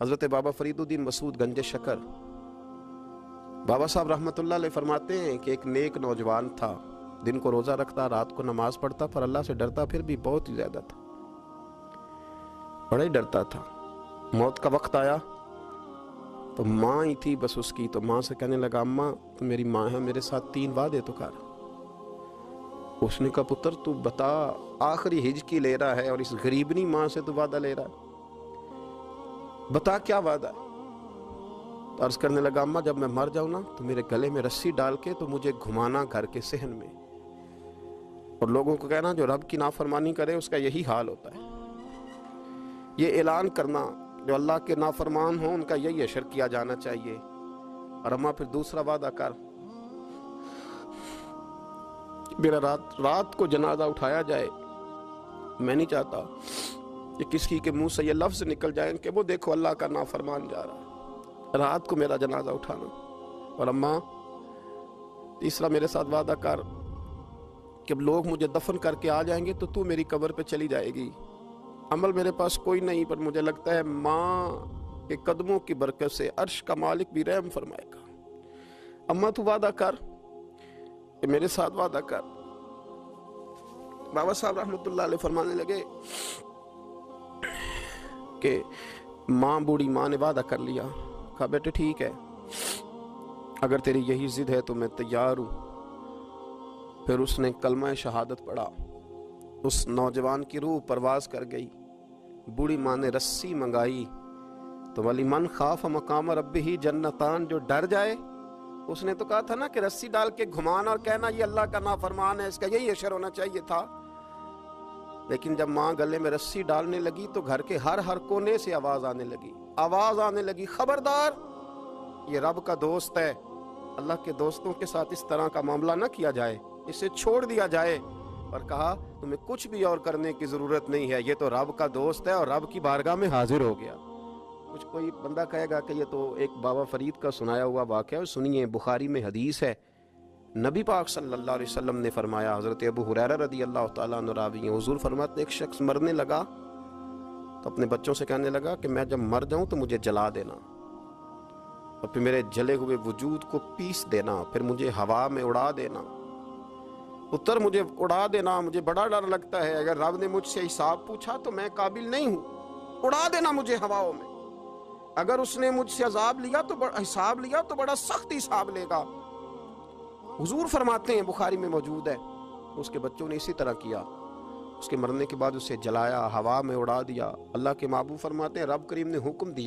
حضرت بابا فریدالدین مسعود گنج شکر بابا صاحب رحمۃ اللہ علیہ فرماتے ہیں کہ ایک نیک نوجوان تھا، دن کو روزہ رکھتا، رات کو نماز پڑھتا، پر اللہ سے ڈرتا پھر بھی بہت ہی زیادہ تھا، بڑا ہی ڈرتا تھا۔ موت کا وقت آیا تو ماں ہی تھی بس اس کی، تو ماں سے کہنے لگا اماں تو میری ماں ہے، میرے ساتھ 3 وعدے تو کر۔ اس نے کہا پتر تو بتا، آخری ہج کی لے رہا ہے اور اس غریبنی ماں سے تو وعدہ لے رہا ہے، بتا کیا وعدہ ہے؟ تو عرض کرنے لگا اماں جب میں مر جاؤں نا تو میرے گلے میں رسی ڈال کے تو مجھے گھمانا گھر کے صحن میں، اور لوگوں کو کہنا جو رب کی نافرمانی کرے اس کا یہی حال ہوتا ہے۔ یہ اعلان کرنا جو اللہ کے نافرمان ہوں ان کا یہی اشر کیا جانا چاہیے۔ اور اماں پھر دوسرا وعدہ کر، میرا رات کو جنازہ اٹھایا جائے، میں نہیں چاہتا کہ کسی کے منہ سے یہ لفظ نکل جائیں کہ وہ دیکھو اللہ کا نافرمان جا رہا ہے، رات کو میرا جنازہ اٹھانا۔ اور اماں تیسرا میرے ساتھ وعدہ کر کہ لوگ مجھے دفن کر کے آ جائیں گے تو میری قبر پہ چلی جائے گی، عمل میرے پاس کوئی نہیں، پر مجھے لگتا ہے ماں کے قدموں کی برکت سے عرش کا مالک بھی رحم فرمائے گا۔ اماں تو وعدہ کر کہ میرے ساتھ وعدہ کر۔ بابا صاحب رحمۃ اللہ علیہ فرمانے لگے کہ ماں بوڑھی ماں نے وعدہ کر لیا، کہا بیٹے ٹھیک ہے، اگر تیری یہی ضد ہے تو میں تیار ہوں۔ پھر اس نے کلمہ شہادت پڑھا، اس نوجوان کی روح پرواز کر گئی، بوڑھی ماں نے رسی منگائی تو ولی من خاف مقام ربہ جنتان، جو ڈر جائے، اس نے تو کہا تھا نا کہ رسی ڈال کے گھمانا اور کہنا یہ اللہ کا نافرمان ہے، اس کا یہی اشر ہونا چاہیے تھا۔ لیکن جب ماں گلے میں رسی ڈالنے لگی تو گھر کے ہر کونے سے آواز آنے لگی خبردار یہ رب کا دوست ہے، اللہ کے دوستوں کے ساتھ اس طرح کا معاملہ نہ کیا جائے، اسے چھوڑ دیا جائے۔ اور کہا تمہیں کچھ بھی اور کرنے کی ضرورت نہیں ہے، یہ تو رب کا دوست ہے اور رب کی بارگاہ میں حاضر ہو گیا۔ کچھ کوئی بندہ کہے گا کہ یہ تو ایک بابا فرید کا سنایا ہوا واقعہ ہے، سنیے بخاری میں حدیث ہے، نبی پاک صلی اللہ علیہ وسلم نے فرمایا، حضرت ابو ہریرہ رضی اللہ تعالیٰ عنہ راوی ہیں، حضور فرماتے ایک شخص مرنے لگا تو اپنے بچوں سے کہنے لگا کہ میں جب مر جاؤں تو مجھے جلا دینا اور پھر میرے جلے ہوئے وجود کو پیس دینا، پھر مجھے ہوا میں اڑا دینا، پتر مجھے اڑا دینا، مجھے بڑا ڈر لگتا ہے، اگر رب نے مجھ سے حساب پوچھا تو میں قابل نہیں ہوں، اڑا دینا مجھے ہواؤں میں، اگر اس نے مجھ سے حساب لیا تو بڑا سخت حساب لے گا۔ حضور فرماتے ہیں بخاری میں موجود ہے، اس کے بچوں نے اسی طرح کیا، اس کے مرنے کے بعد اسے جلایا، ہوا میں اڑا دیا۔ اللہ کے محبوب فرماتے ہیں رب کریم نے حکم دیا